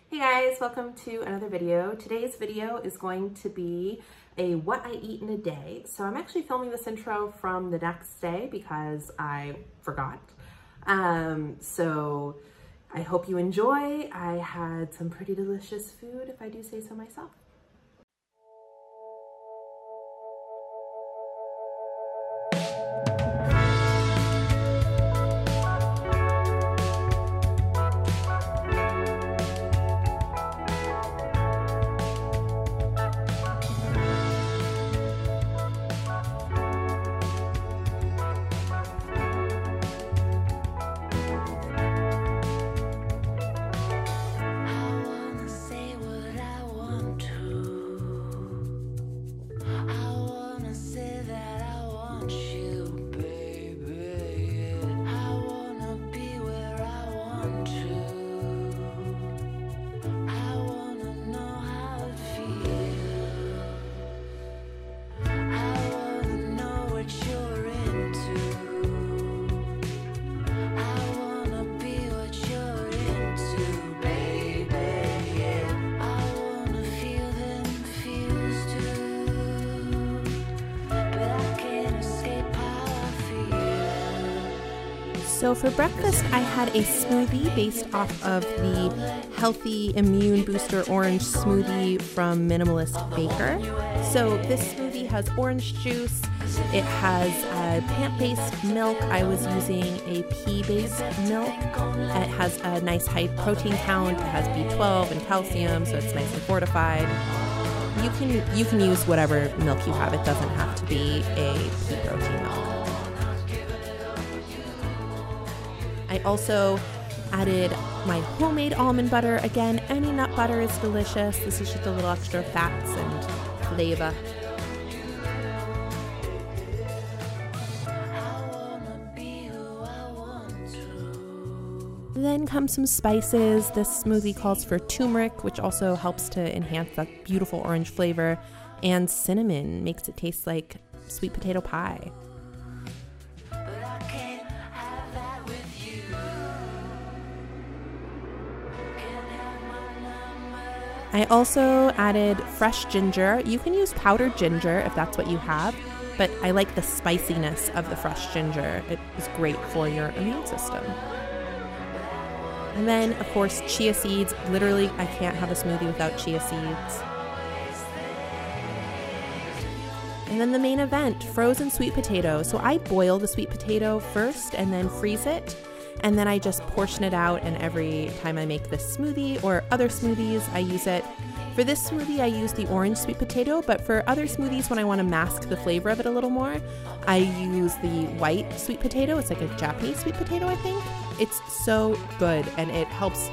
Hey guys, welcome to another video. Today's video is going to be a what I eat in a day. So I'm actually filming this intro from the next day because I forgot. So I hope you enjoy. I had some pretty delicious food, if I do say so myself. So for breakfast, I had a smoothie based off of the healthy immune booster orange smoothie from Minimalist Baker. So this smoothie has orange juice, it has plant-based milk. I was using a pea-based milk. It has a nice high protein count, it has B12 and calcium, so it's nice and fortified. You can use whatever milk you have, it doesn't have to be a pea protein milk. I also added my homemade almond butter. Again, any nut butter is delicious. This is just a little extra fats and flavor. Then come some spices. This smoothie calls for turmeric, which also helps to enhance that beautiful orange flavor, and cinnamon makes it taste like sweet potato pie. I also added fresh ginger. You can use powdered ginger if that's what you have, but I like the spiciness of the fresh ginger. It is great for your immune system. And then, of course, chia seeds. Literally, I can't have a smoothie without chia seeds. And then the main event, frozen sweet potato. So I boil the sweet potato first and then freeze it. And then I just portion it out, and every time I make this smoothie or other smoothies, I use it. For this smoothie, I use the orange sweet potato, but for other smoothies, when I want to mask the flavor of it a little more, I use the white sweet potato. It's like a Japanese sweet potato, I think. It's so good, and it helps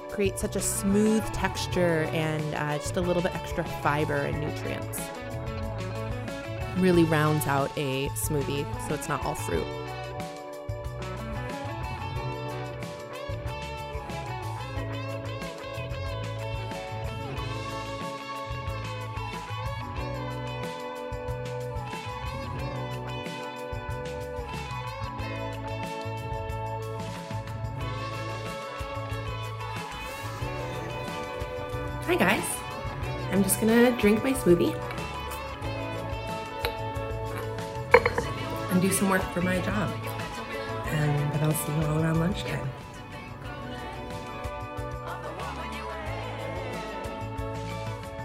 create such a smooth texture and just a little bit extra fiber and nutrients. Really rounds out a smoothie, so it's not all fruit. Hi guys, I'm just gonna drink my smoothie and do some work for my job, and then I'll see you all around lunchtime.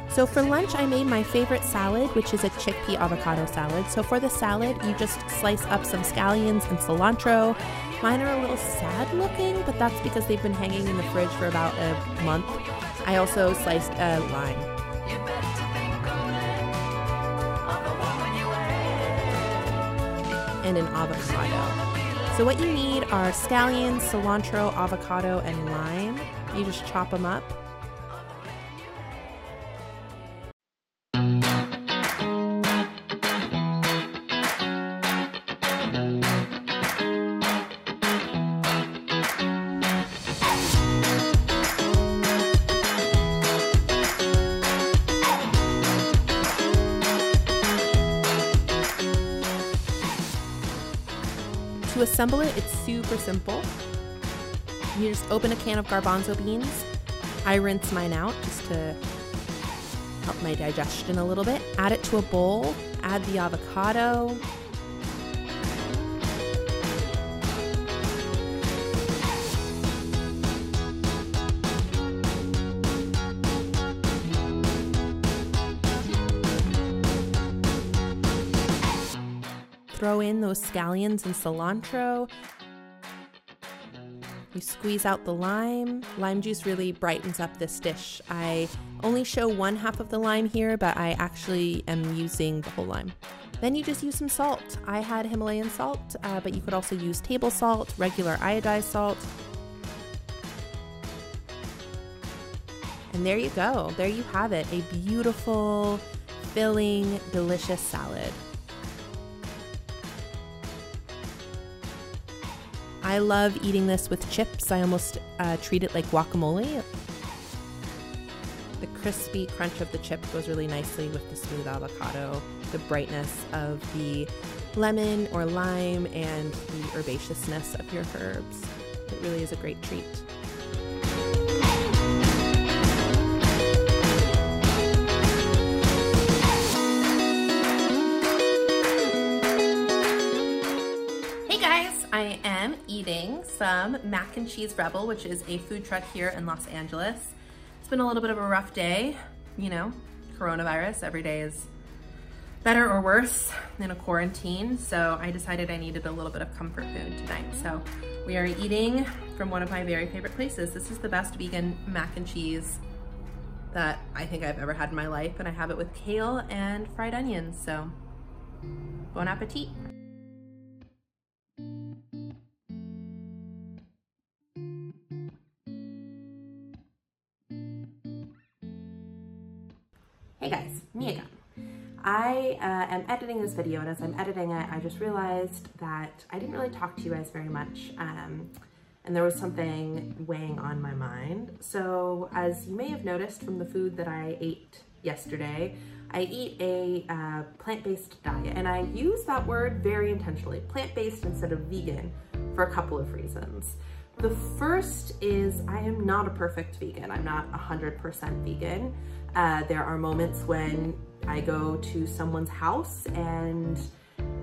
So for lunch, I made my favorite salad, which is a chickpea avocado salad. So for the salad, you just slice up some scallions and cilantro. Mine are a little sad looking, but that's because they've been hanging in the fridge for about a month. I also sliced a lime. And an avocado. So what you need are scallions, cilantro, avocado, and lime. You just chop them up. To assemble it, it's super simple. You just open a can of garbanzo beans, I rinse mine out just to help my digestion a little bit. Add it to a bowl, add the avocado. Throw in those scallions and cilantro. You squeeze out the lime. Lime juice really brightens up this dish. I only show one half of the lime here, but I actually am using the whole lime. Then you just use some salt. I had Himalayan salt, but you could also use table salt, regular iodized salt. And there you go. There you have it. A beautiful, filling, delicious salad. I love eating this with chips. I almost treat it like guacamole. The crispy crunch of the chip goes really nicely with the smooth avocado, the brightness of the lemon or lime, and the herbaceousness of your herbs. It really is a great treat. I am eating some mac and cheese Rebel, which is a food truck here in Los Angeles. It's been a little bit of a rough day, you know, coronavirus. Every day is better or worse in a quarantine. So I decided I needed a little bit of comfort food tonight. So we are eating from one of my very favorite places. This is the best vegan mac and cheese that I think I've ever had in my life. And I have it with kale and fried onions. So bon appetit. Hey guys, me again. I am editing this video, and as I'm editing it, I just realized that I didn't really talk to you guys very much, and there was something weighing on my mind. So as you may have noticed from the food that I ate yesterday, I eat a plant-based diet, and I use that word very intentionally, plant-based instead of vegan, for a couple of reasons. The first is I am not a perfect vegan. I'm not 100% vegan. There are moments when I go to someone's house and,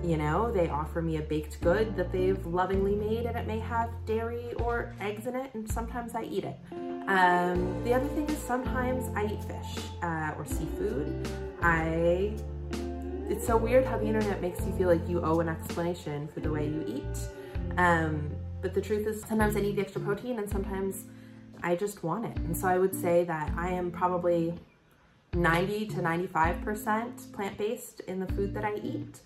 you know, they offer me a baked good that they've lovingly made, and it may have dairy or eggs in it, and sometimes I eat it. The other thing is sometimes I eat fish or seafood. It's so weird how the internet makes you feel like you owe an explanation for the way you eat. But the truth is sometimes I need the extra protein and sometimes I just want it. And so I would say that I am probably 90 to 95% plant-based in the food that I eat.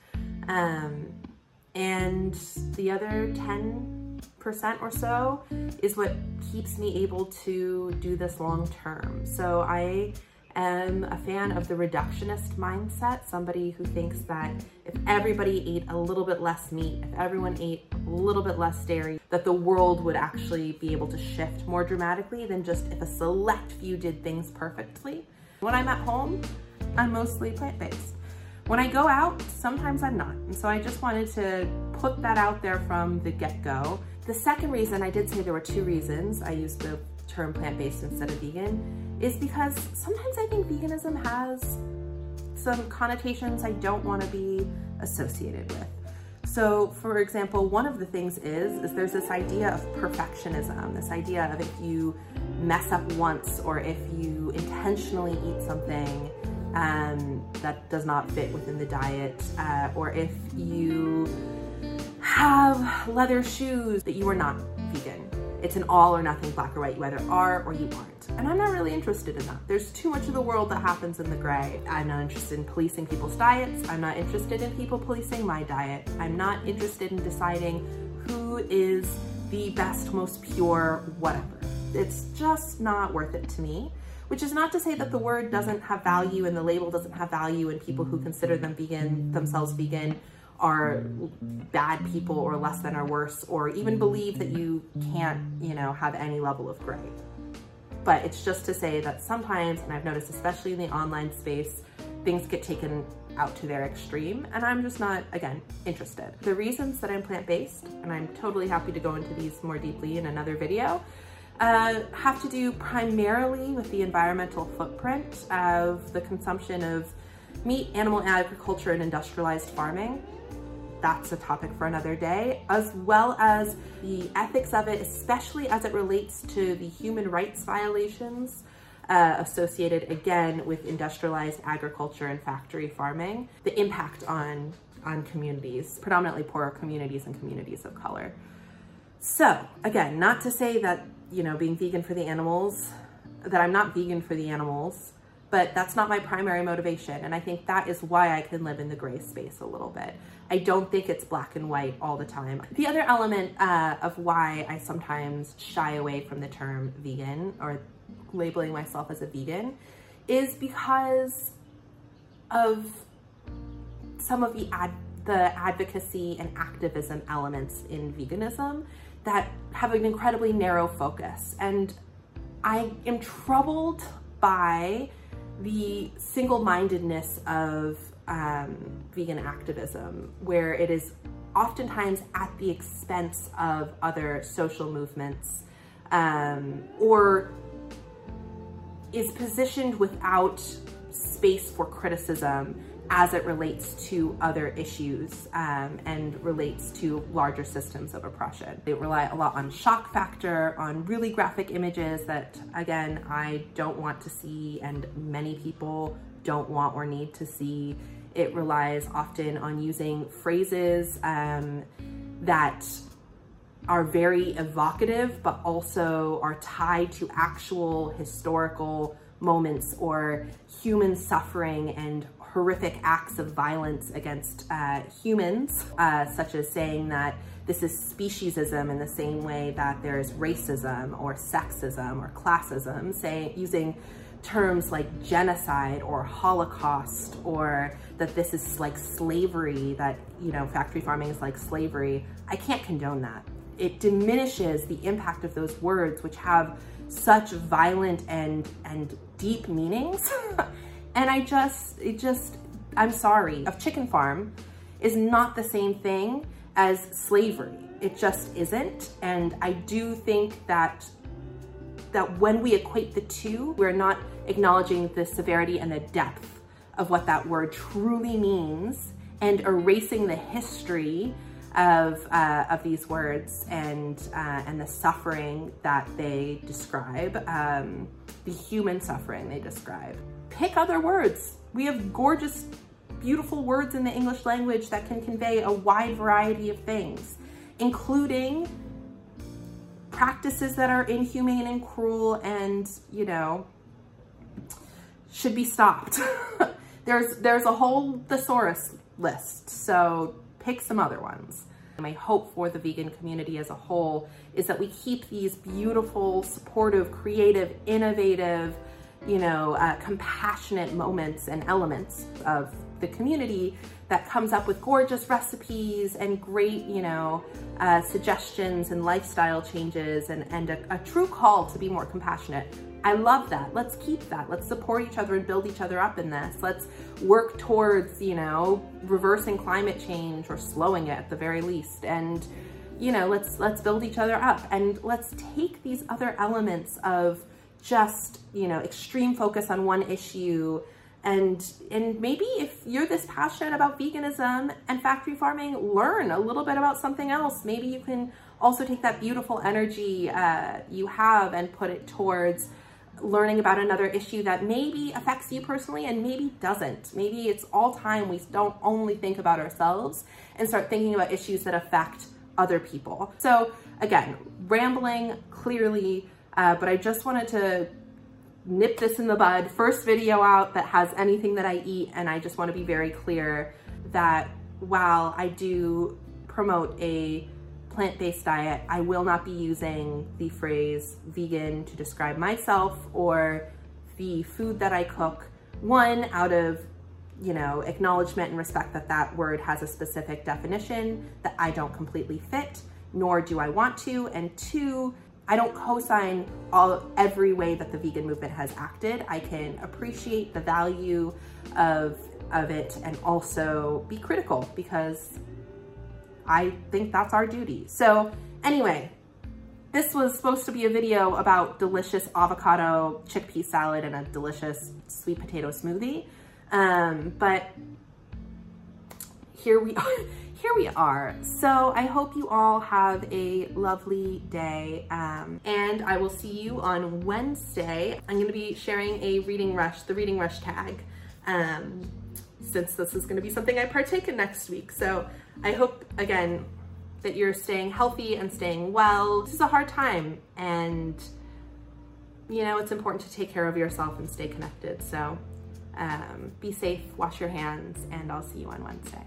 And the other 10% or so is what keeps me able to do this long term. So I am a fan of the reductionist mindset, somebody who thinks that if everybody ate a little bit less meat, if everyone ate a little bit less dairy, that the world would actually be able to shift more dramatically than just if a select few did things perfectly. When I'm at home, I'm mostly plant-based. When I go out, sometimes I'm not. And so I just wanted to put that out there from the get-go. The second reason, I did say there were two reasons I used the term plant-based instead of vegan, is because sometimes I think veganism has some connotations I don't want to be associated with. So for example, one of the things is there's this idea of perfectionism, this idea of if you mess up once or if you intentionally eat something that does not fit within the diet, or if you have leather shoes, that you are not vegan. It's an all or nothing, black or white. You either are or you aren't. And I'm not really interested in that. There's too much of the world that happens in the gray. I'm not interested in policing people's diets. I'm not interested in people policing my diet. I'm not interested in deciding who is the best, most pure, whatever. It's just not worth it to me. Which is not to say that the word doesn't have value and the label doesn't have value, and people who consider themselves vegan are bad people or less than or worse, or even believe that you can't, you know, have any level of gray. But it's just to say that sometimes, and I've noticed especially in the online space, things get taken out to their extreme, and I'm just not, again, interested. The reasons that I'm plant-based, and I'm totally happy to go into these more deeply in another video, have to do primarily with the environmental footprint of the consumption of meat, animal agriculture, and industrialized farming. That's a topic for another day, as well as the ethics of it, especially as it relates to the human rights violations associated, again, with industrialized agriculture and factory farming, the impact on communities, predominantly poorer communities and communities of color. So again, not to say that, you know, being vegan for the animals, that I'm not vegan for the animals, but that's not my primary motivation. And I think that is why I can live in the gray space a little bit. I don't think it's black and white all the time. The other element of why I sometimes shy away from the term vegan or labeling myself as a vegan is because of some of the advocacy and activism elements in veganism that have an incredibly narrow focus. And I am troubled by the single-mindedness of vegan activism, where it is oftentimes at the expense of other social movements, or is positioned without space for criticism as it relates to other issues and relates to larger systems of oppression. They rely a lot on shock factor, on really graphic images that, again, I don't want to see and many people don't want or need to see. It relies often on using phrases that are very evocative, but also are tied to actual historical moments or human suffering and horrific acts of violence against humans, such as saying that this is speciesism in the same way that there's racism or sexism or classism, using terms like genocide or Holocaust, or that this is like slavery, that, you know, factory farming is like slavery. I can't condone that. It diminishes the impact of those words, which have such violent and deep meanings. And I'm sorry, a chicken farm is not the same thing as slavery. It just isn't. And I do think that when we equate the two, we're not acknowledging the severity and the depth of what that word truly means, and erasing the history of these words and the suffering that they describe, the human suffering they describe. Pick other words. We have gorgeous, beautiful words in the English language that can convey a wide variety of things, including practices that are inhumane and cruel and, you know, should be stopped. There's a whole thesaurus list, so pick some other ones. My hope for the vegan community as a whole is that we keep these beautiful, supportive, creative, innovative, you know, compassionate moments and elements of the community that comes up with gorgeous recipes and great, you know, suggestions and lifestyle changes and a true call to be more compassionate. I love that. Let's keep that. Let's support each other and build each other up in this. Let's work towards, you know, reversing climate change or slowing it at the very least. And, you know, let's build each other up, and let's take these other elements of just, you know, extreme focus on one issue. And maybe if you're this passionate about veganism and factory farming, learn a little bit about something else. Maybe you can also take that beautiful energy you have and put it towards learning about another issue that maybe affects you personally and maybe doesn't. Maybe it's all time we don't only think about ourselves and start thinking about issues that affect other people. So again, rambling clearly, but I just wanted to nip this in the bud. First video out that has anything that I eat, and I just want to be very clear that while I do promote a plant-based diet, I will not be using the phrase vegan to describe myself or the food that I cook. One, out of, you know, acknowledgement and respect that that word has a specific definition that I don't completely fit, nor do I want to. And two, I don't co-sign every way that the vegan movement has acted. I can appreciate the value of it and also be critical, because I think that's our duty. So anyway, This was supposed to be a video about delicious avocado chickpea salad and a delicious sweet potato smoothie. But here we are. Here we are. So I hope you all have a lovely day, and I will see you on Wednesday. I'm going to be sharing a reading rush, the reading rush tag, since this is going to be something I partake in next week. So I hope, again, that you're staying healthy and staying well. This is a hard time, and you know, it's important to take care of yourself and stay connected. So be safe, wash your hands, and I'll see you on Wednesday.